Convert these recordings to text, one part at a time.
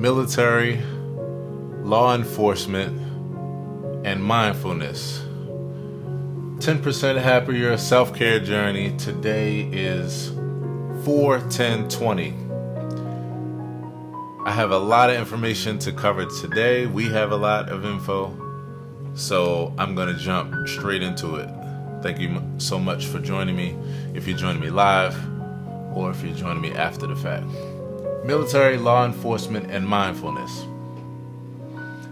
military, law enforcement, and mindfulness. 10% happier self-care journey. Today is 4/10/20. I have a lot of information to cover today. We have a lot of info, so I'm going to jump straight into it. Thank you so much for joining me, if you're joining me live or if you're joining me after the fact. Military, law enforcement, and mindfulness.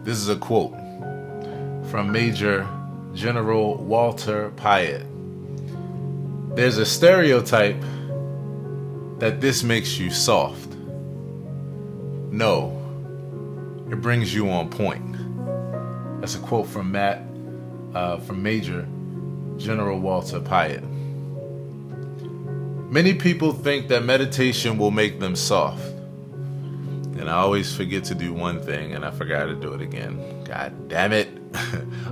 This is a quote from Major General Walter Pyatt. There's a stereotype that this makes you soft. No, it brings you on point. That's a quote from Major General Walter Pyatt. Many people think that meditation will make them soft. And I always forget to do one thing, and I forgot to do it again. God damn it.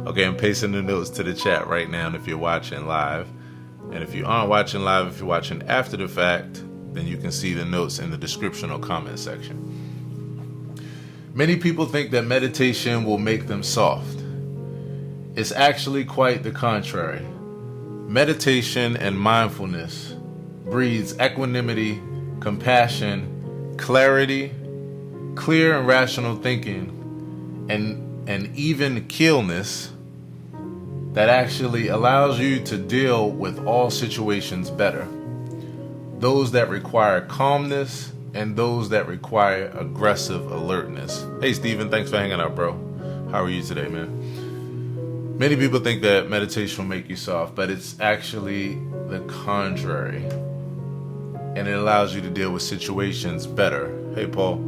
Okay, I'm pasting the notes to the chat right now if you're watching live. And if you aren't watching live, if you're watching after the fact, then you can see the notes in the description or comment section. Many people think that meditation will make them soft. It's actually quite the contrary. Meditation and mindfulness breeds equanimity, compassion, clarity, clear and rational thinking, and even keelness that actually allows you to deal with all situations better. Those that require calmness and those that require aggressive alertness. Hey Steven, thanks for hanging out, bro. How are you today, man? Many people think that meditation will make you soft, but it's actually the contrary. And it allows you to deal with situations better. Hey Paul.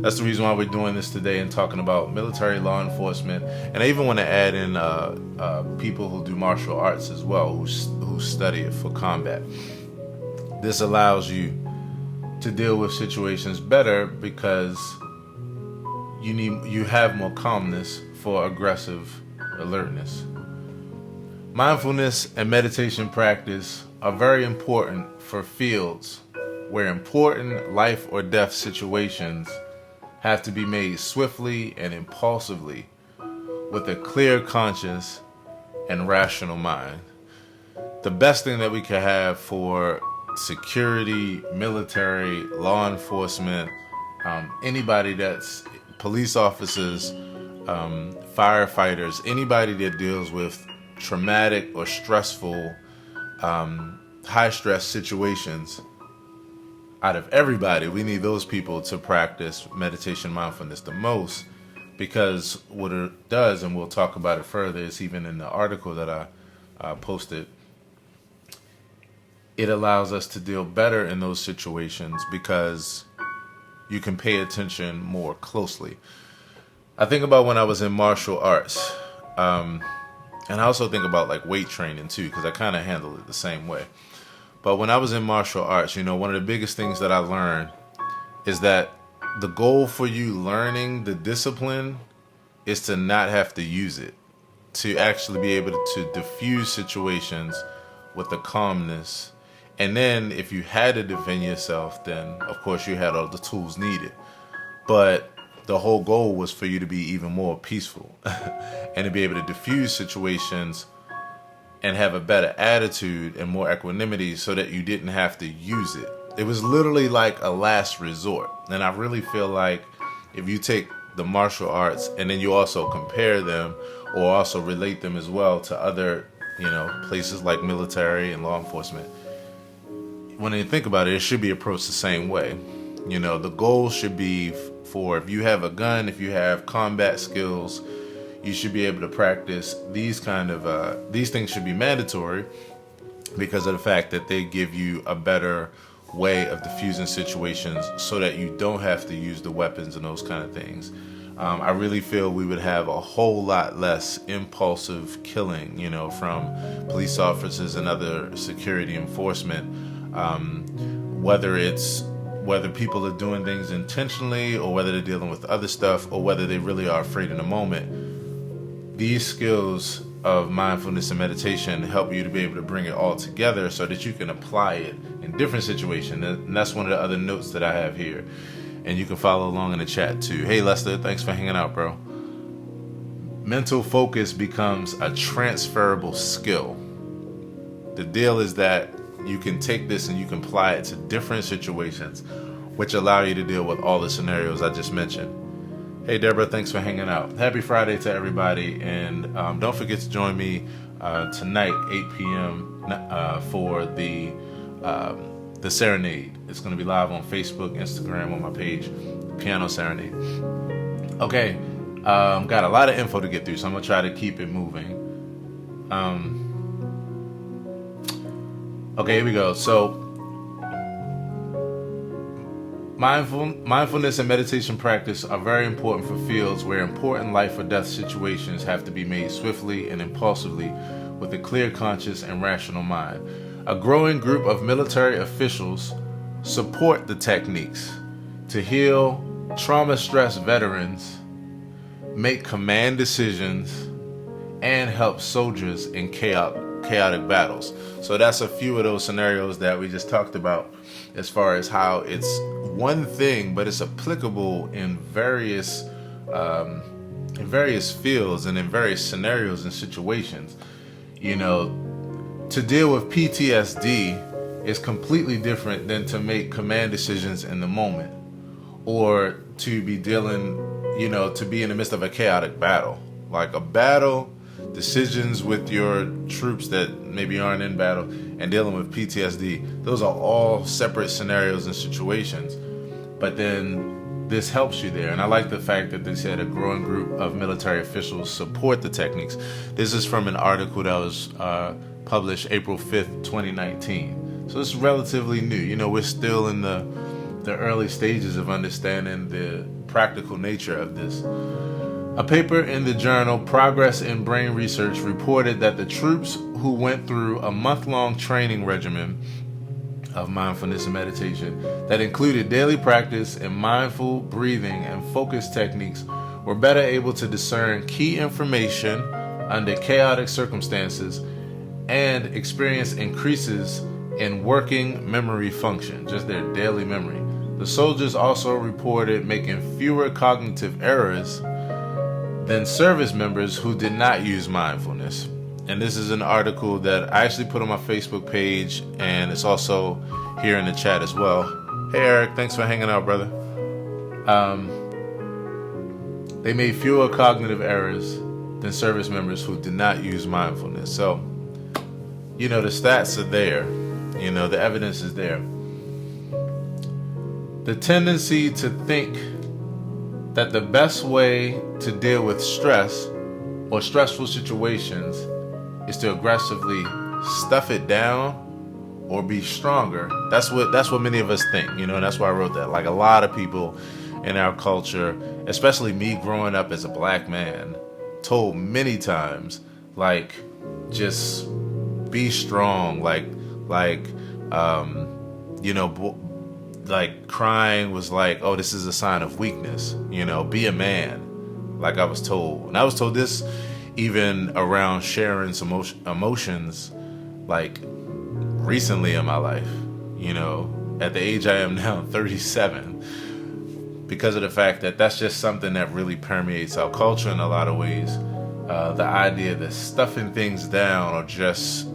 That's the reason why we're doing this today and talking about military, law enforcement. And I even want to add in people who do martial arts as well, who study it for combat. This allows you to deal with situations better because you have more calmness for aggressive alertness. Mindfulness and meditation practice are very important for fields where important life or death situations have to be made swiftly and impulsively with a clear conscience and rational mind. The best thing that we could have for security, military, law enforcement, anybody that's police officers, firefighters, anybody that deals with traumatic or stressful, high stress situations, out of everybody, we need those people to practice meditation mindfulness the most, because what it does, and we'll talk about it further, is even in the article that I posted, it allows us to deal better in those situations because you can pay attention more closely. I think about when I was in martial arts, and I also think about like weight training too, because I kind of handle it the same way. But when I was in martial arts, one of the biggest things that I learned is that the goal for you learning the discipline is to not have to use it, to actually be able to diffuse situations with a calmness. And then if you had to defend yourself, then of course you had all the tools needed. But the whole goal was for you to be even more peaceful and to be able to diffuse situations and have a better attitude and more equanimity so that you didn't have to use it. It was literally like a last resort. And I really feel like if you take the martial arts and then you also compare them or also relate them as well to other, places like military and law enforcement, when you think about it, it should be approached the same way. The goal should be for, if you have a gun, if you have combat skills, you should be able to practice these things should be mandatory because of the fact that they give you a better way of diffusing situations so that you don't have to use the weapons and those kind of things. I really feel we would have a whole lot less impulsive killing, from police officers and other security enforcement, whether people are doing things intentionally or whether they're dealing with other stuff or whether they really are afraid in the moment. These skills of mindfulness and meditation help you to be able to bring it all together so that you can apply it in different situations. And that's one of the other notes that I have here. And you can follow along in the chat too. Hey Lester, thanks for hanging out, bro. Mental focus becomes a transferable skill. The deal is that you can take this and you can apply it to different situations, which allow you to deal with all the scenarios I just mentioned. Hey Deborah, thanks for hanging out. Happy Friday to everybody, and don't forget to join me tonight, 8 p.m. For the Serenade. It's going to be live on Facebook, Instagram, on my page, Piano Serenade. Okay, got a lot of info to get through, so I'm going to try to keep it moving. Okay, here we go. So, mindfulness and meditation practice are very important for fields where important life or death situations have to be made swiftly and impulsively with a clear conscience and rational mind. A growing group of military officials support the techniques to heal trauma-stressed veterans, make command decisions, and help soldiers in chaotic battles. So that's a few of those scenarios that we just talked about as far as how it's one thing, but it's applicable in various fields and in various scenarios and situations. You know, to deal with PTSD is completely different than to make command decisions in the moment, or to be dealing, to be in the midst of a chaotic battle. Like a battle, decisions with your troops that maybe aren't in battle, and dealing with PTSD, those are all separate scenarios and situations. But then this helps you there. And I like the fact that they said a growing group of military officials support the techniques. This is from an article that was published April 5th, 2019. So it's relatively new. We're still in the early stages of understanding the practical nature of this. A paper in the journal Progress in Brain Research reported that the troops who went through a month-long training regimen of mindfulness and meditation that included daily practice in mindful breathing and focus techniques were better able to discern key information under chaotic circumstances and experience increases in working memory function, just their daily memory. The soldiers also reported making fewer cognitive errors than service members who did not use mindfulness. And this is an article that I actually put on my Facebook page, and it's also here in the chat as well. Hey Eric, thanks for hanging out, brother. They made fewer cognitive errors than service members who did not use mindfulness. So, the stats are there. The evidence is there. The tendency to think that the best way to deal with stress or stressful situations is to aggressively stuff it down or be stronger. That's what many of us think, and that's why I wrote that. Like a lot of people in our culture, especially me growing up as a black man, told many times, like, just be strong, like crying was like, oh, this is a sign of weakness, be a man, like I was told. And I was told this even around sharing some emotions, like recently in my life, at the age I am now, 37, because of the fact that that's just something that really permeates our culture in a lot of ways. The idea that stuffing things down or just,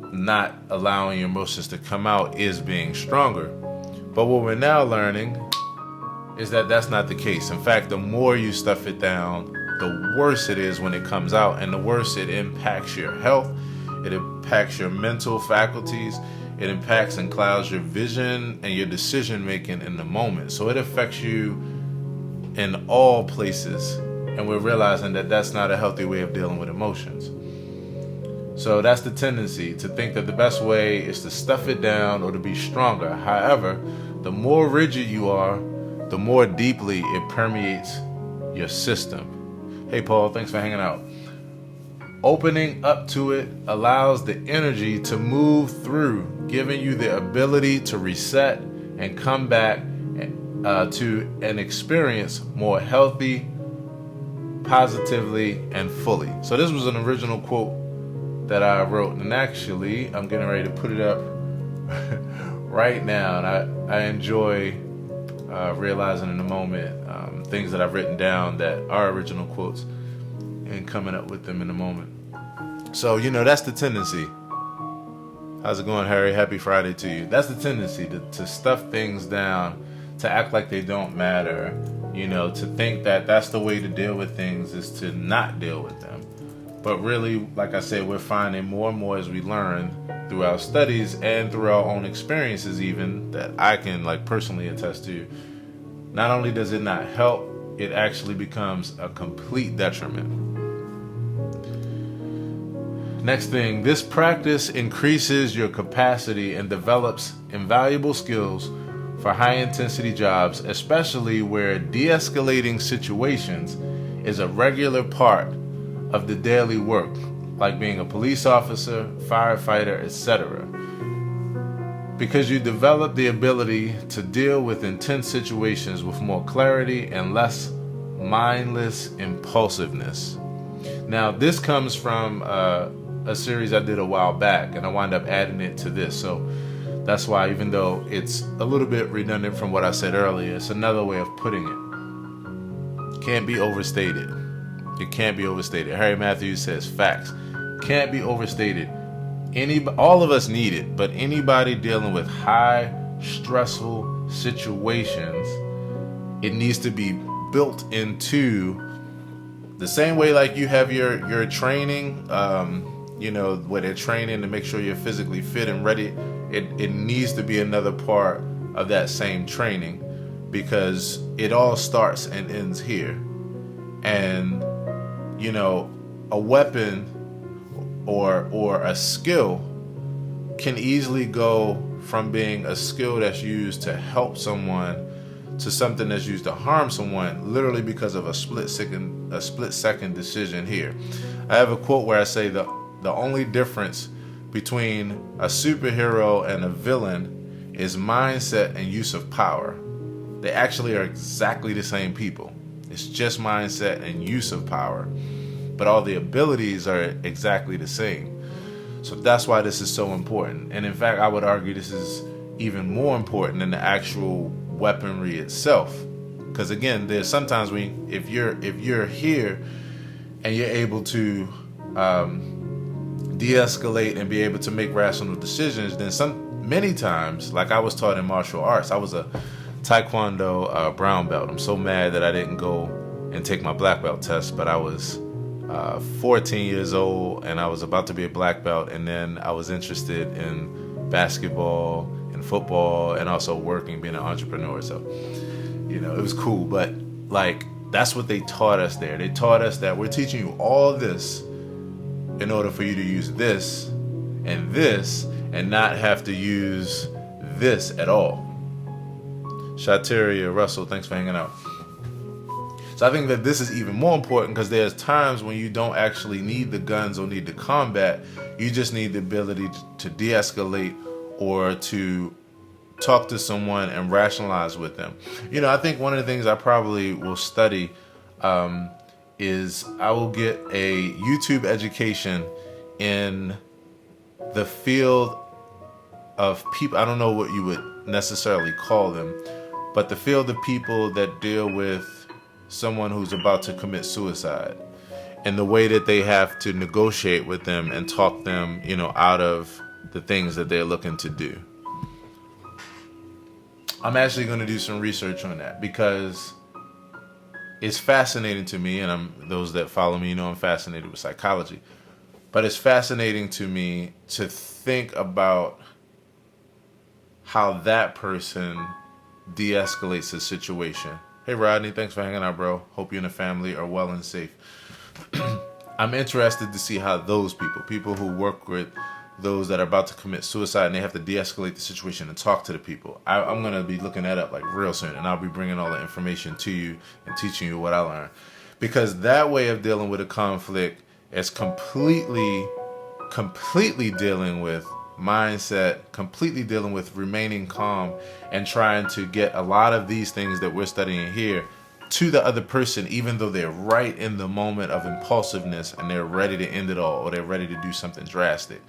not allowing your emotions to come out is being stronger. But what we're now learning is that that's not the case. In fact, the more you stuff it down, the worse it is when it comes out, and the worse it impacts your health, it impacts your mental faculties, it impacts and clouds your vision and your decision making in the moment. So it affects you in all places, and we're realizing that that's not a healthy way of dealing with emotions. So that's the tendency, to think that the best way is to stuff it down or to be stronger. However, the more rigid you are, the more deeply it permeates your system. Hey Paul, thanks for hanging out. Opening up to it allows the energy to move through, giving you the ability to reset and come back to an experience more healthy, positively, and fully. So this was an original quote that I wrote, and actually I'm getting ready to put it up right now, and I enjoy realizing in the moment things that I've written down that are original quotes and coming up with them in the moment. So, that's the tendency. How's it going, Harry? Happy Friday to you. That's the tendency to stuff things down, to act like they don't matter, to think that that's the way to deal with things is to not deal with them. But really, like I said, we're finding more and more as we learn through our studies and through our own experiences even, that I can personally attest to. Not only does it not help, it actually becomes a complete detriment. Next thing, this practice increases your capacity and develops invaluable skills for high-intensity jobs, especially where de-escalating situations is a regular part of the daily work, like being a police officer, firefighter, etc. Because you develop the ability to deal with intense situations with more clarity and less mindless impulsiveness. Now, this comes from a series I did a while back, and I wound up adding it to this. So that's why, even though it's a little bit redundant from what I said earlier, it's another way of putting it. Can't be overstated. It can't be overstated. Harry Matthews says facts. Can't be overstated. All of us need it, but anybody dealing with high, stressful situations, it needs to be built into the same way like you have your training, where they're training to make sure you're physically fit and ready. It needs to be another part of that same training, because it all starts and ends here. And, a weapon or a skill can easily go from being a skill that's used to help someone to something that's used to harm someone, literally because of a split second decision here. I have a quote where I say the only difference between a superhero and a villain is mindset and use of power. They actually are exactly the same people. It's just mindset and use of power, but all the abilities are exactly the same. So that's why this is so important. And in fact, I would argue this is even more important than the actual weaponry itself. Because again, there's sometimes if you're here and you're able to de-escalate and be able to make rational decisions, then many times, like I was taught in martial arts, I was a Taekwondo brown belt. I'm so mad that I didn't go and take my black belt test, but I was 14 years old and I was about to be a black belt, and then I was interested in basketball and football and also working, being an entrepreneur. So, it was cool, but that's what they taught us there. They taught us that we're teaching you all this in order for you to use this and not have to use this at all. Shateria Russell, thanks for hanging out. So I think that this is even more important, because there's times when you don't actually need the guns or need the combat. You just need the ability to de-escalate or to talk to someone and rationalize with them. I think one of the things I probably will study is I will get a YouTube education in the field of people. I don't know what you would necessarily call them, but the field of people that deal with someone who's about to commit suicide, and the way that they have to negotiate with them and talk them, out of the things that they're looking to do. I'm actually going to do some research on that, because it's fascinating to me, and those that follow me, I'm fascinated with psychology, but it's fascinating to me to think about how that person de-escalates the situation. Hey Rodney, thanks for hanging out, bro. Hope you and the family are well and safe. I'm interested to see how those people who work with those that are about to commit suicide and they have to de-escalate the situation and talk to the people. I'm going to be looking that up real soon, and I'll be bringing all the information to you and teaching you what I learned. Because that way of dealing with a conflict is completely dealing with mindset, completely dealing with remaining calm and trying to get a lot of these things that we're studying here to the other person, even though they're right in the moment of impulsiveness and they're ready to end it all, or they're ready to do something drastic.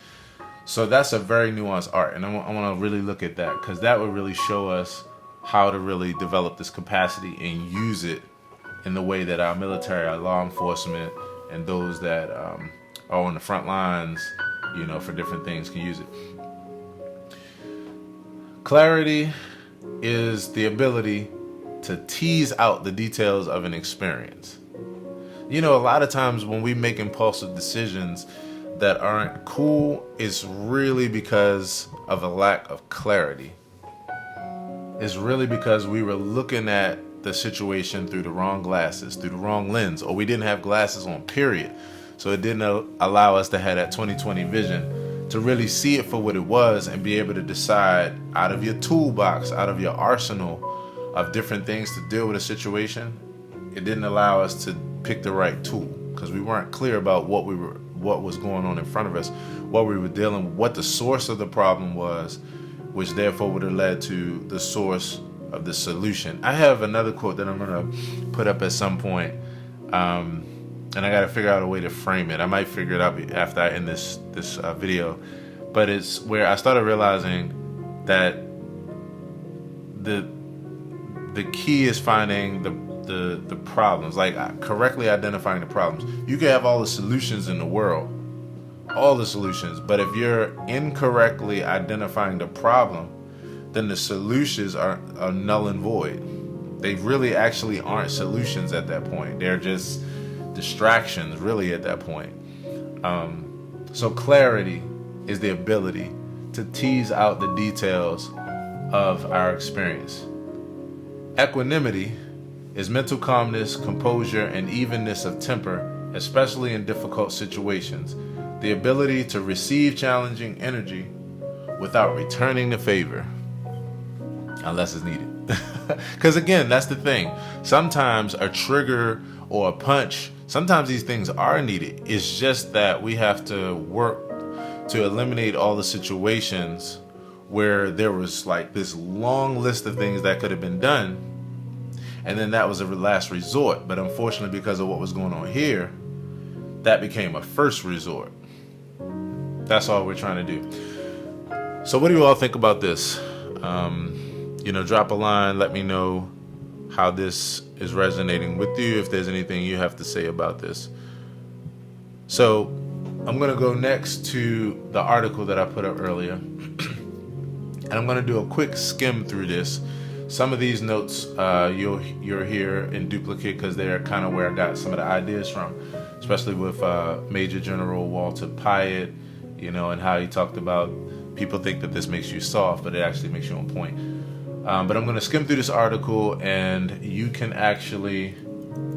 So that's a very nuanced art, and I want to really look at that, because that would really show us how to really develop this capacity and use it in the way that our military, our law enforcement, and those that are on the front lines, for different things can use it. Clarity is the ability to tease out the details of an experience. A lot of times when we make impulsive decisions that aren't cool, it's really because of a lack of clarity. It's really because we were looking at the situation through the wrong glasses, through the wrong lens, or we didn't have glasses on, period. So it didn't allow us to have that 20/20 vision to really see it for what it was and be able to decide out of your toolbox, out of your arsenal of different things to deal with a situation. It didn't allow us to pick the right tool because we weren't clear about what was going on in front of us, what we were dealing with, what the source of the problem was, which therefore would have led to the source of the solution. I have another quote that I'm going to put up at some point, and I got to figure out a way to frame it. I might figure it out after I end this video, but it's where I started realizing that the key is finding the problems, like correctly identifying the problems. You can have all the solutions in the world, all the solutions, but if you're incorrectly identifying the problem, then the solutions are null and void. They really actually aren't solutions at that point. They're just distractions really at that point. So clarity is the ability to tease out the details of our experience. Equanimity is mental calmness, composure, and evenness of temper, especially in difficult situations. The ability to receive challenging energy without returning the favor, unless it's needed. Because again, that's the thing. Sometimes a trigger or a punch, sometimes these things are needed. It's just that we have to work to eliminate all the situations where there was like this long list of things that could have been done, and then that was a last resort. But unfortunately, because of what was going on here, that became a first resort. That's all we're trying to do. So what do you all think about this? Drop a line. Let me know how this is resonating with you, if there's anything you have to say about this. So I'm going to go next to the article that I put up earlier. And I'm going to do a quick skim through this. Some of these notes you'll hear in duplicate because they're kind of where I got some of the ideas from, especially with Major General Walter Pyatt, and how he talked about people think that this makes you soft, but it actually makes you on point. But I'm going to skim through this article, and you can actually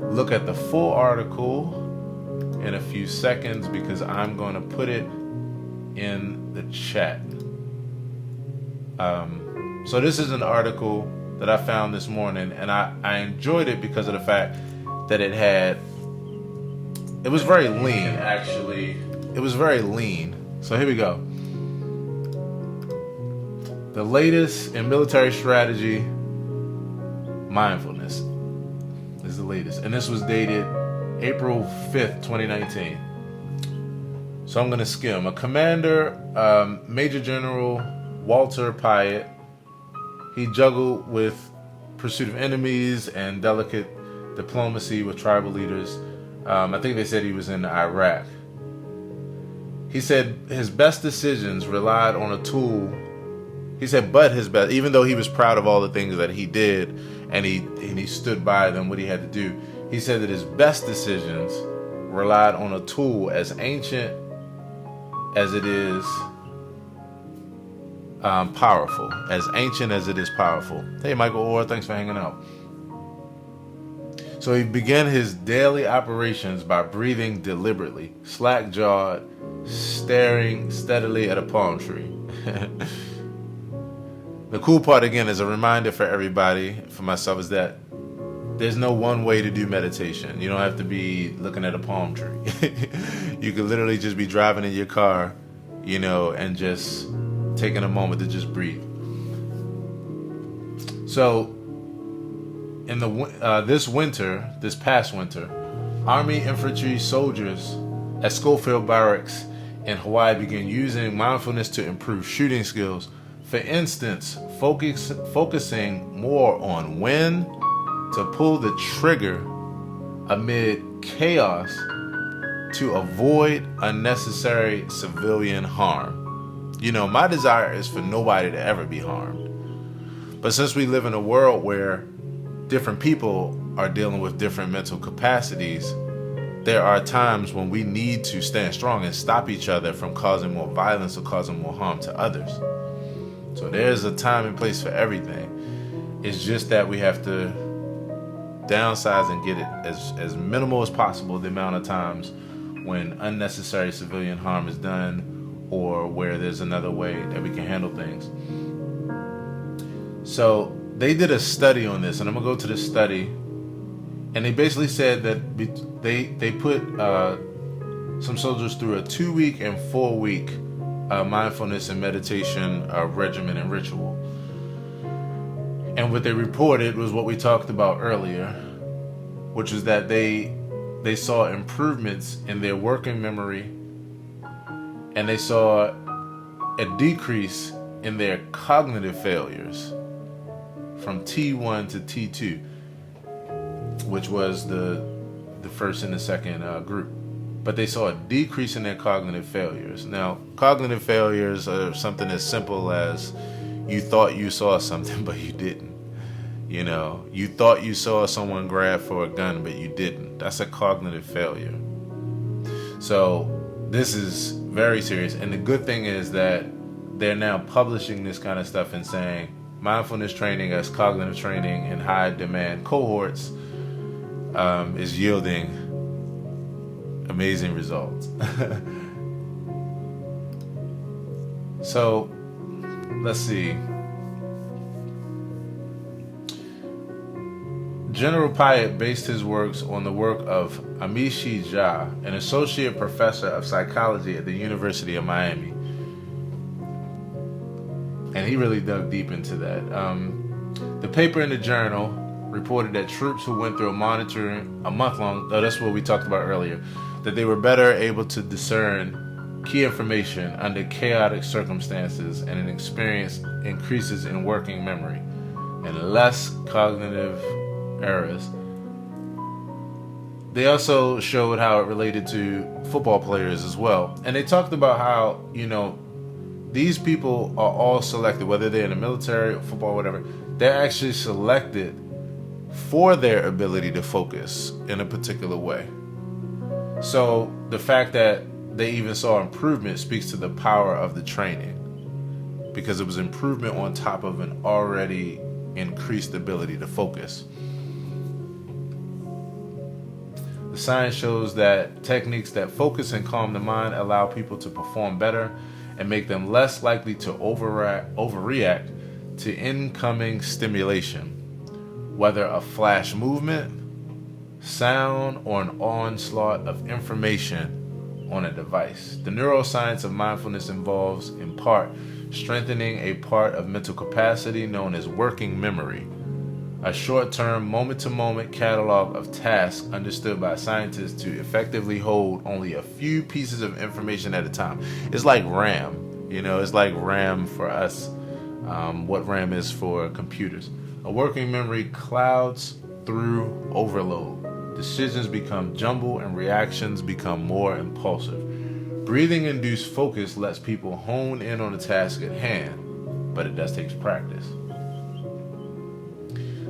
look at the full article in a few seconds because I'm going to put it in the chat. So this is an article that I found this morning, and I enjoyed it because of the fact that it was very lean, actually. It was very lean. So here we go. The latest in military strategy, mindfulness, is the latest. And this was dated April 5th, 2019. So I'm going to skim. A commander, Major General Walter Pyatt, he juggled with pursuit of enemies and delicate diplomacy with tribal leaders. I think they said he was in Iraq. He said his best decisions relied on a tool. He said, but his best, even though he was proud of all the things that he did and he stood by them, what he had to do, he said that his best decisions relied on a tool as ancient as it is powerful. As ancient as it is powerful. Hey, Michael Orr, thanks for hanging out. So he began his daily operations by breathing deliberately, slack-jawed, staring steadily at a palm tree. The cool part, again, is a reminder for everybody, for myself, is that there's no one way to do meditation. You don't have to be looking at a palm tree. You could literally just be driving in your car, and just taking a moment to just breathe. So, in this past winter, Army infantry soldiers at Schofield Barracks in Hawaii began using mindfulness to improve shooting skills, For instance, focusing more on when to pull the trigger amid chaos to avoid unnecessary civilian harm. You know, my desire is for nobody to ever be harmed. But since we live in a world where different people are dealing with different mental capacities, there are times when we need to stand strong and stop each other from causing more violence or causing more harm to others. So there's a time and place for everything. It's just that we have to downsize and get it as minimal as possible, the amount of times when unnecessary civilian harm is done or where there's another way that we can handle things. So they did a study on this, and I'm going to go to the study, and they basically said that they put some soldiers through a 2-week and 4-week mindfulness and meditation regimen and ritual. And what they reported was what we talked about earlier, which is that they saw improvements in their working memory, and they saw a decrease in their cognitive failures from T1 to T2, which was the first and the second group. But they saw a decrease in their cognitive failures. Now, cognitive failures are something as simple as you thought you saw something, but you didn't. You know, you thought you saw someone grab for a gun, but you didn't. That's a cognitive failure. So this is very serious. And the good thing is that they're now publishing this kind of stuff and saying mindfulness training as cognitive training in high demand cohorts is yielding amazing results. So let's see. General Pyatt based his works on the work of Amishi Jha, an associate professor of psychology at the University of Miami. And he really dug deep into that. The paper in the journal reported that troops who went through a month-long, that's what we talked about earlier, that they were better able to discern key information under chaotic circumstances and an experience increases in working memory and less cognitive errors. They also showed how it related to football players as well. And they talked about how, you know, these people are all selected, whether they're in the military or football, whatever, they're actually selected for their ability to focus in a particular way. So the fact that they even saw improvement speaks to the power of the training, because it was improvement on top of an already increased ability to focus. The science shows that techniques that focus and calm the mind allow people to perform better and make them less likely to overreact to incoming stimulation, whether a flash movement, sound, or an onslaught of information on a device. The neuroscience of mindfulness involves, in part, strengthening a part of mental capacity known as working memory, a short-term, moment-to-moment catalog of tasks understood by scientists to effectively hold only a few pieces of information at a time. It's like RAM, you know, it's like RAM for us, what RAM is for computers. A working memory clouds through overload. Decisions become jumbled and reactions become more impulsive. Breathing-induced focus lets people hone in on the task at hand, but it does take practice.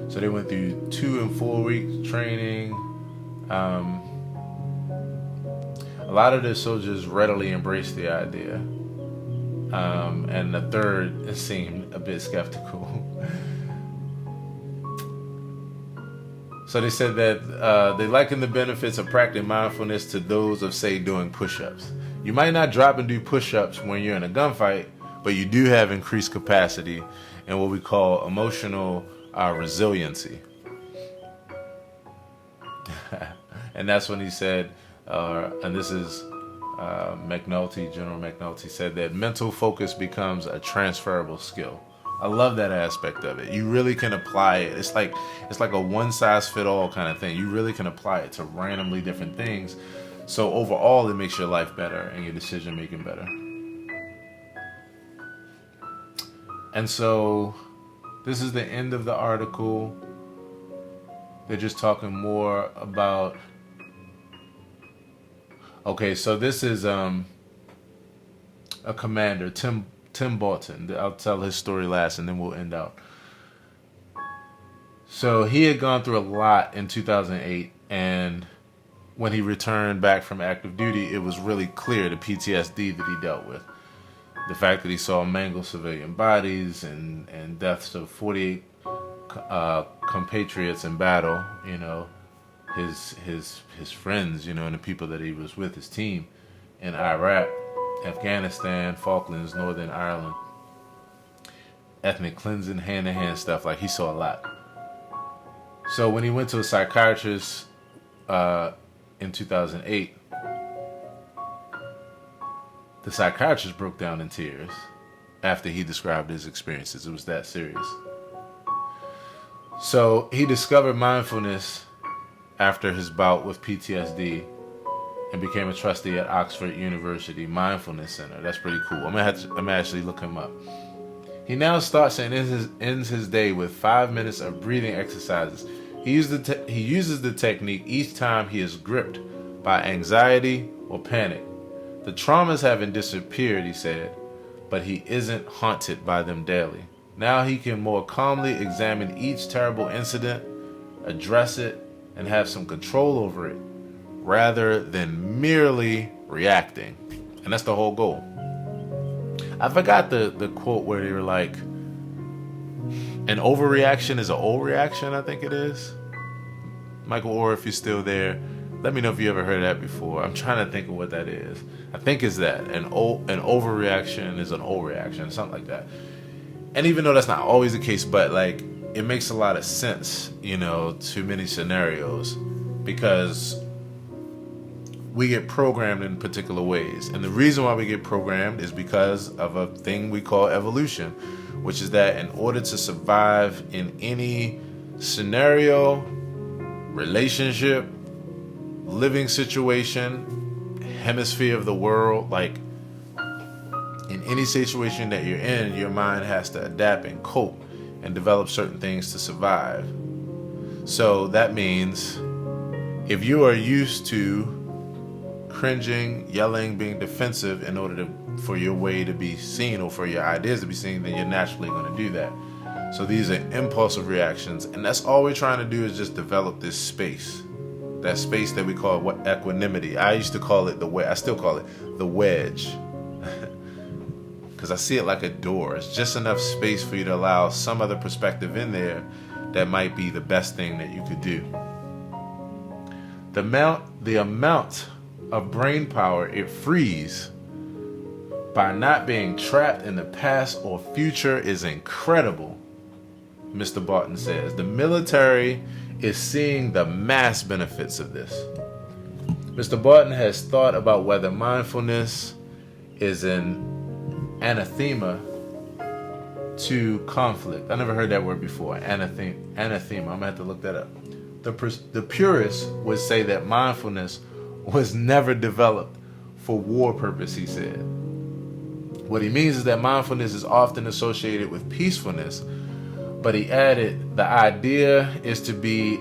So they went through 2 and 4 week training. A lot of the soldiers readily embraced the idea. And the third seemed a bit skeptical. So they said that they liken the benefits of practicing mindfulness to those of, say, doing push-ups. You might not drop and do push-ups when you're in a gunfight, but you do have increased capacity in what we call emotional resiliency. And that's when he said, and this is General McNulty said that mental focus becomes a transferable skill. I love that aspect of it. You really can apply it. It's like a one-size-fit-all kind of thing. You really can apply it to randomly different things. So overall, it makes your life better and your decision-making better. And so this is the end of the article. They're just talking more about... Okay, so this is a commander, Timbalton. I'll tell his story last and then we'll end out. So he had gone through a lot in 2008, and when he returned back from active duty, it was really clear the PTSD that he dealt with. The fact that he saw mangled civilian bodies and deaths of 48 compatriots in battle, you know, his friends, you know, and the people that he was with, his team in Iraq, Afghanistan, Falklands, Northern Ireland, ethnic cleansing, hand-to-hand stuff. Like, he saw a lot. So when he went to a psychiatrist in 2008, the psychiatrist broke down in tears after he described his experiences. It was that serious. So he discovered mindfulness after his bout with PTSD and became a trustee at Oxford University Mindfulness Center. That's pretty cool. I'm gonna actually look him up. He now starts and ends his day with 5 minutes of breathing exercises. He uses the technique each time he is gripped by anxiety or panic. The traumas haven't disappeared, he said, but he isn't haunted by them daily. Now he can more calmly examine each terrible incident, address it, and have some control over it, rather than merely reacting. And that's the whole goal. I forgot the quote where they were like, an overreaction is an old reaction, I think it is. Michael Orr, if you're still there, let me know if you ever heard that before. I'm trying to think of what that is. I think it's that. An overreaction is an old reaction, something like that. And even though that's not always the case, but like, it makes a lot of sense, you know, to many scenarios, because we get programmed in particular ways. And the reason why we get programmed is because of a thing we call evolution, which is that in order to survive in any scenario, relationship, living situation, hemisphere of the world, like in any situation that you're in, your mind has to adapt and cope and develop certain things to survive. So that means if you are used to cringing, yelling, being defensive in order for your way to be seen or for your ideas to be seen, then you're naturally going to do that. So these are impulsive reactions, and that's all we're trying to do is just develop this space. That space that we call equanimity. I used to call it I still call it the wedge. Because I see it like a door. It's just enough space for you to allow some other perspective in there that might be the best thing that you could do. The amount of brain power it frees by not being trapped in the past or future is incredible, Mr. Barton says. The military is seeing the mass benefits of this. Mr. Barton has thought about whether mindfulness is an anathema to conflict. I never heard that word before. Anathema. I'm gonna have to look that up. The purists would say that mindfulness was never developed for war purpose, he said. What he means is that mindfulness is often associated with peacefulness, but he added, the idea is to be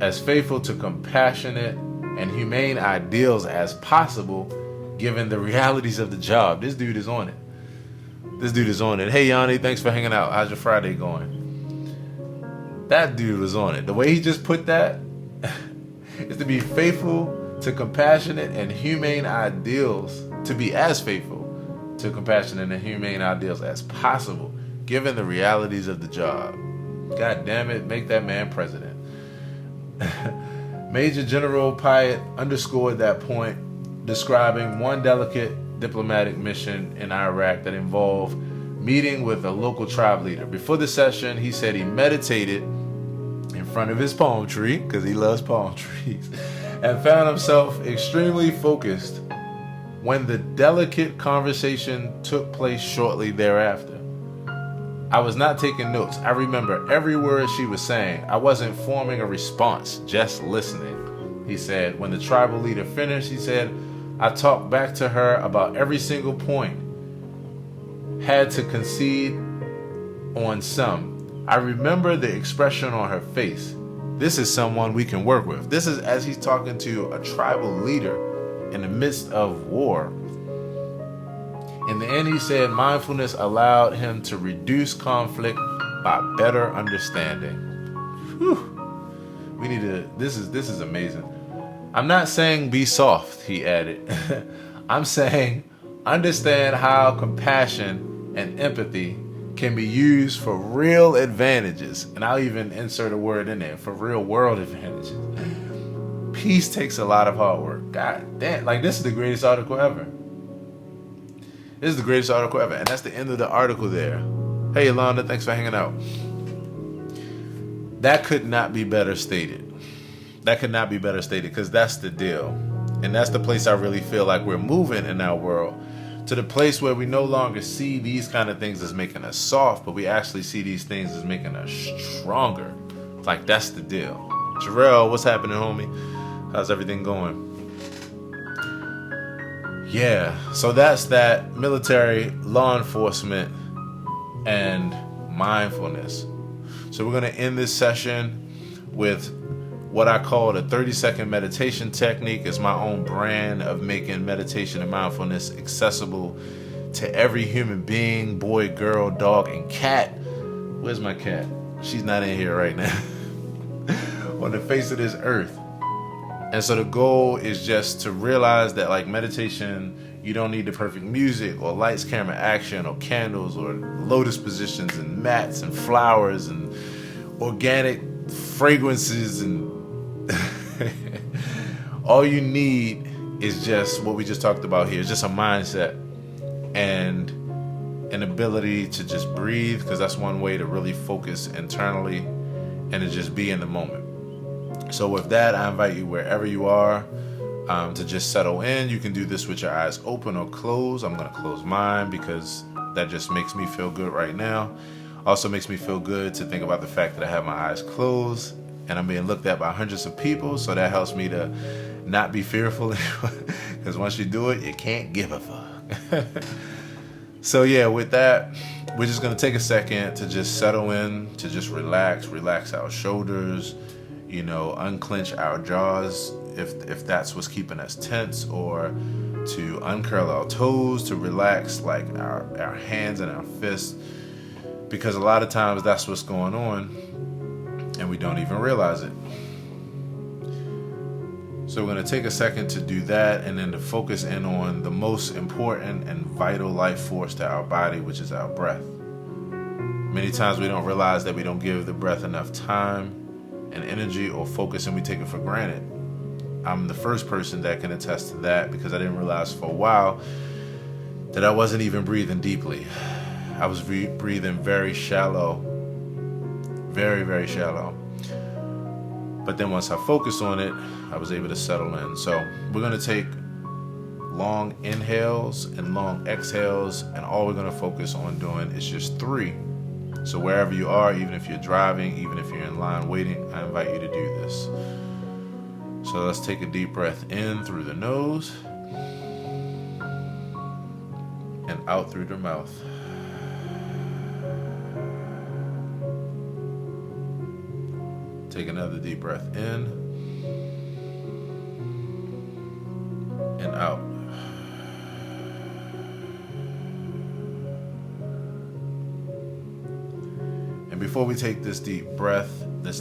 as faithful to compassionate and humane ideals as possible, given the realities of the job. This dude is on it. Hey, Yanni, thanks for hanging out. How's your Friday going? That dude was on it. The way he just put that is to be faithful to compassionate and humane ideals, to be as faithful to compassionate and humane ideals as possible, given the realities of the job. God damn it, make that man president. Major General Pyatt underscored that point, describing one delicate diplomatic mission in Iraq that involved meeting with a local tribe leader. Before the session, he said he meditated in front of his palm tree, because he loves palm trees, and found himself extremely focused when the delicate conversation took place shortly thereafter. I was not taking notes. I remember every word she was saying. I wasn't forming a response, just listening, he said. When the tribal leader finished, he said, I talked back to her about every single point. Had to concede on some. I remember the expression on her face. This is someone we can work with. This is as he's talking to a tribal leader in the midst of war. In the end, he said mindfulness allowed him to reduce conflict by better understanding. Whew. We need to, this is amazing. I'm not saying be soft, he added. I'm saying understand how compassion and empathy can be used for real advantages. And I'll even insert a word in there, for real world advantages. Peace takes a lot of hard work. God damn, like this is the greatest article ever. This is the greatest article ever. And that's the end of the article there. Hey, Yolanda, thanks for hanging out. That could not be better stated. That could not be better stated, because that's the deal. And that's the place I really feel like we're moving in our world, to the place where we no longer see these kind of things as making us soft, but we actually see these things as making us stronger. Like, that's the deal. Jarrell, what's happening, homie? How's everything going? Yeah, so that's that military, law enforcement, and mindfulness. So we're going to end this session with what I call the 30-second meditation technique. It's my own brand of making meditation and mindfulness accessible to every human being, boy, girl, dog, and cat. Where's my cat? She's not in here right now. On the face of this earth. And so the goal is just to realize that, like, meditation, you don't need the perfect music or lights, camera, action, or candles, or lotus positions and mats and flowers and organic fragrances, and all you need is just what we just talked about here. It's just a mindset and an ability to just breathe, because that's one way to really focus internally and to just be in the moment. So with that, I invite you wherever you are to just settle in. You can do this with your eyes open or closed. I'm going to close mine because that just makes me feel good right now. Also makes me feel good to think about the fact that I have my eyes closed and I'm being looked at by hundreds of people. So that helps me to not be fearful, because once you do it, you can't give a fuck. So yeah, with that, we're just going to take a second to just settle in, to just relax our shoulders, unclench our jaws if that's what's keeping us tense, or to uncurl our toes, to relax like our hands and our fists, because a lot of times that's what's going on and we don't even realize it. So we're going to take a second to do that, and then to focus in on the most important and vital life force to our body, which is our breath. Many times we don't realize that we don't give the breath enough time and energy or focus, and we take it for granted. I'm the first person that can attest to that, because I didn't realize for a while that I wasn't even breathing deeply. I was breathing very shallow, very, very shallow. But then once I focused on it, I was able to settle in. So we're going to take long inhales and long exhales, and all we're going to focus on doing is just 3. So wherever you are, even if you're driving, even if you're in line waiting, I invite you to do this. So let's take a deep breath in through the nose and out through the mouth. Take another deep breath in and out. And before we take this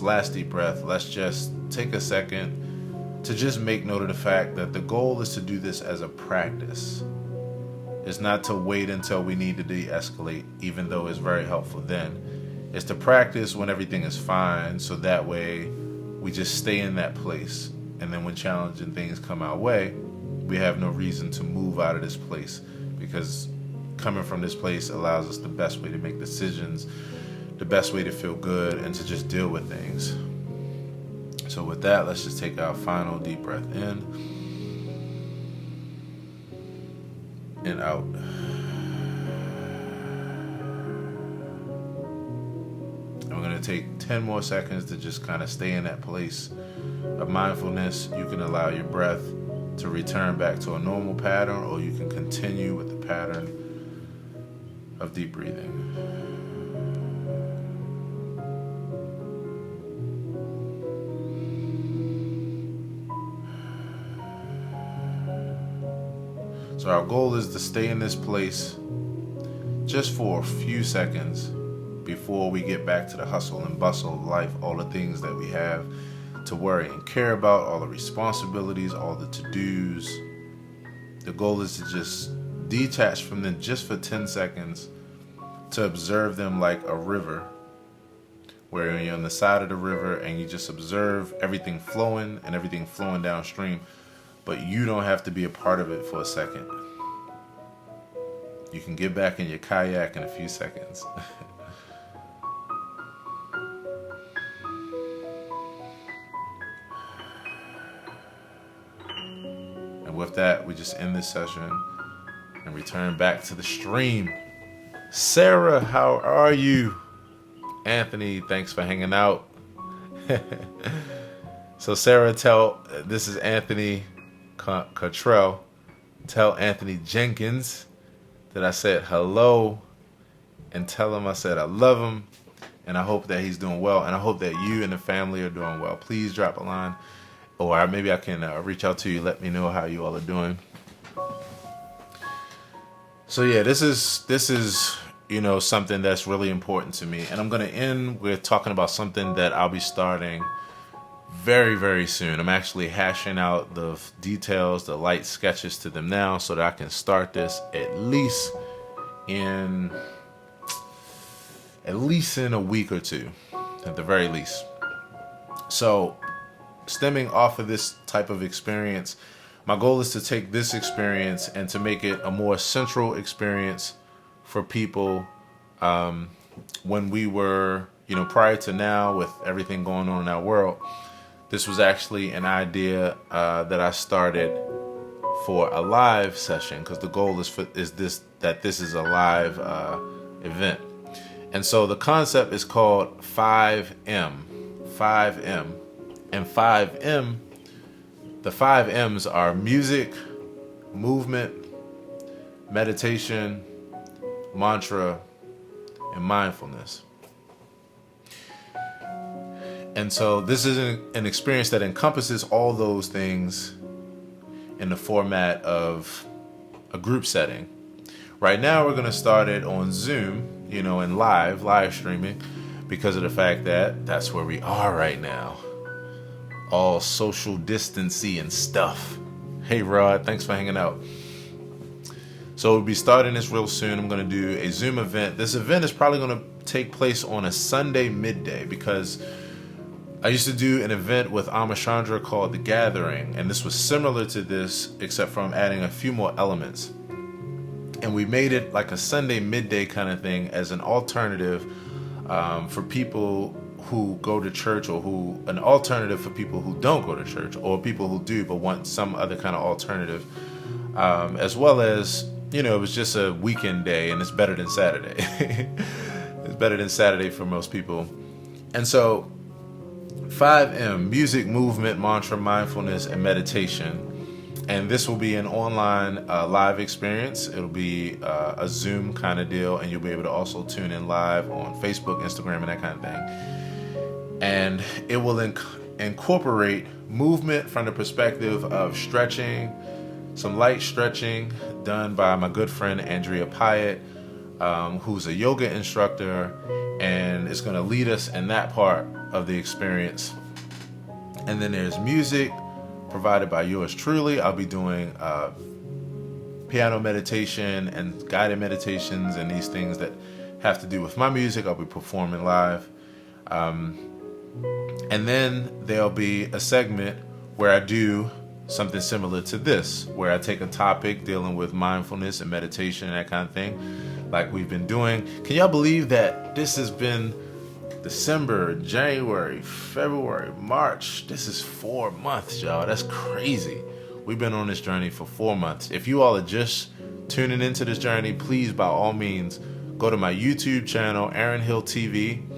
last deep breath, let's just take a second to just make note of the fact that the goal is to do this as a practice. It's not to wait until we need to de-escalate, even though it's very helpful then. It's to practice when everything is fine, so that way we just stay in that place. And then when challenging things come our way, we have no reason to move out of this place, because coming from this place allows us the best way to make decisions, the best way to feel good, and to just deal with things. So with that, let's just take our final deep breath in and out. And we're going to take 10 more seconds to just kind of stay in that place of mindfulness. You can allow your breath to return back to a normal pattern, or you can continue with the pattern of deep breathing. So our goal is to stay in this place just for a few seconds before we get back to the hustle and bustle of life, all the things that we have to worry and care about, all the responsibilities, all the to-dos. The goal is to just detach from them just for 10 seconds, to observe them like a river, where you're on the side of the river and you just observe everything flowing and everything flowing downstream, but you don't have to be a part of it for a second. You can get back in your kayak in a few seconds. And with that, we just end this session and return back to the stream. Sarah, how are you? Anthony, thanks for hanging out. So Sarah, this is Anthony Cottrell. Tell Anthony Jenkins that I said hello, and tell him I said I love him, and I hope that he's doing well, and I hope that you and the family are doing well. Please drop a line, or maybe I can reach out to you, let me know how you all are doing. So yeah, this is something that's really important to me, and I'm going to end with talking about something that I'll be starting very, very soon. I'm actually hashing out the details, the light sketches to them now, so that I can start this at least in a week or two, at the very least. So, stemming off of this type of experience, my goal is to take this experience and to make it a more central experience for people. When we were, prior to now, with everything going on in our world, this was actually an idea that I started for a live session, because the goal is this is a live event. And so the concept is called 5M. 5M. And 5M, the 5 M's are music, movement, meditation, mantra, and mindfulness. And so this is an experience that encompasses all those things in the format of a group setting. Right now we're going to start it on Zoom, in live streaming, because of the fact that that's where we are right now. All social distancing and stuff. Hey Rod, thanks for hanging out. So we'll be starting this real soon. I'm going to do a Zoom event. This event is probably going to take place on a Sunday midday, because I used to do an event with Amachandra called The Gathering, and this was similar to this, except for I'm adding a few more elements. And we made it like a Sunday midday kind of thing as an alternative for people who go to church, or an alternative for people who don't go to church, or people who do but want some other kind of alternative, as well as, it was just a weekend day, and it's better than Saturday. It's better than Saturday for most people. And so 5M, music, movement, mantra, mindfulness, and meditation. And this will be an online live experience. It'll be a Zoom kind of deal, and you'll be able to also tune in live on Facebook, Instagram, and that kind of thing. And it will incorporate movement from the perspective of stretching, some light stretching done by my good friend Andrea Pyatt, who's a yoga instructor, and is going to lead us in that part of the experience. And then there's music provided by yours truly. I'll be doing piano meditation and guided meditations and these things that have to do with my music. I'll be performing live. And then there'll be a segment where I do something similar to this, where I take a topic dealing with mindfulness and meditation and that kind of thing, like we've been doing. Can y'all believe that this has been December, January, February, March? This is 4 months, y'all. That's crazy. We've been on this journey for 4 months. If you all are just tuning into this journey, please, by all means, go to my YouTube channel, aaronhilltv,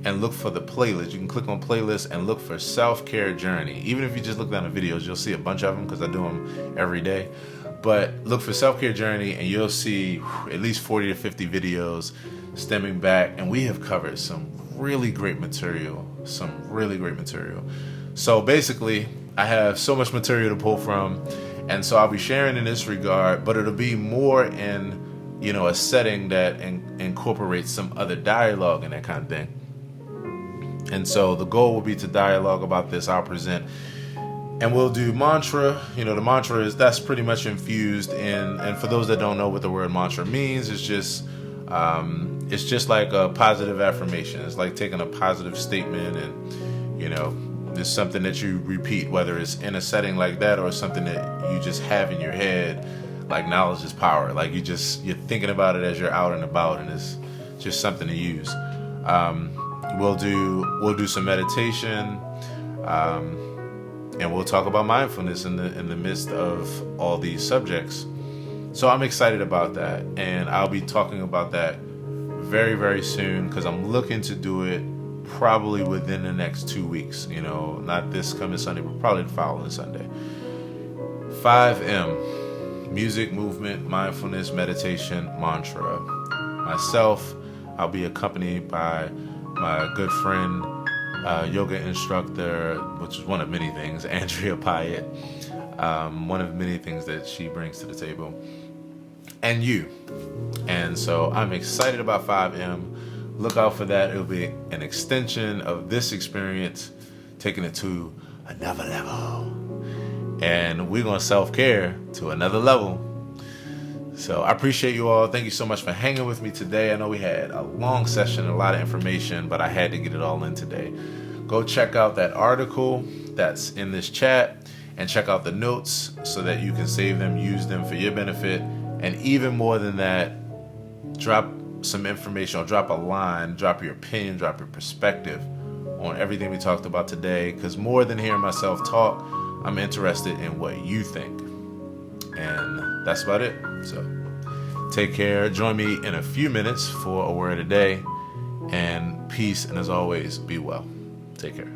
and look for the playlist. You can click on playlist and look for Self-Care Journey. Even if you just look down the videos, you'll see a bunch of them, because I do them every day. But look for Self-Care Journey, and you'll see at least 40 to 50 videos stemming back. And we have covered some really great material. So basically, I have so much material to pull from, And so I'll be sharing in this regard, but it'll be more in, a setting that incorporates some other dialogue and that kind of thing. And so the goal will be to dialogue about this. I'll present, and we'll do mantra. The mantra that's pretty much infused in, and for those that don't know what the word mantra means, it's just like a positive affirmation. It's like taking a positive statement and, there's something that you repeat, whether it's in a setting like that or something that you just have in your head, like knowledge is power. Like you're thinking about it as you're out and about, and it's just something to use. We'll do some meditation, and we'll talk about mindfulness in the midst of all these subjects. So I'm excited about that, and I'll be talking about that very, very soon, because I'm looking to do it probably within the next 2 weeks. Not this coming Sunday, but probably the following Sunday. 5M, music, movement, mindfulness, meditation, mantra. Myself, I'll be accompanied by my good friend, yoga instructor, which is one of many things, Andrea Pyatt, one of many things that she brings to the table, and you. And so I'm excited about 5M. Look out for that. It'll be an extension of this experience, taking it to another level. And we're going to self-care to another level. So I appreciate you all. Thank you so much for hanging with me today. I know we had a long session, a lot of information, but I had to get it all in today. Go check out that article that's in this chat and check out the notes so that you can save them, use them for your benefit. And even more than that, drop some information, or drop a line, drop your opinion, drop your perspective on everything we talked about today. Because more than hearing myself talk, I'm interested in what you think. And that's about it. So take care. Join me in a few minutes for a word a day. And peace. And as always, be well. Take care.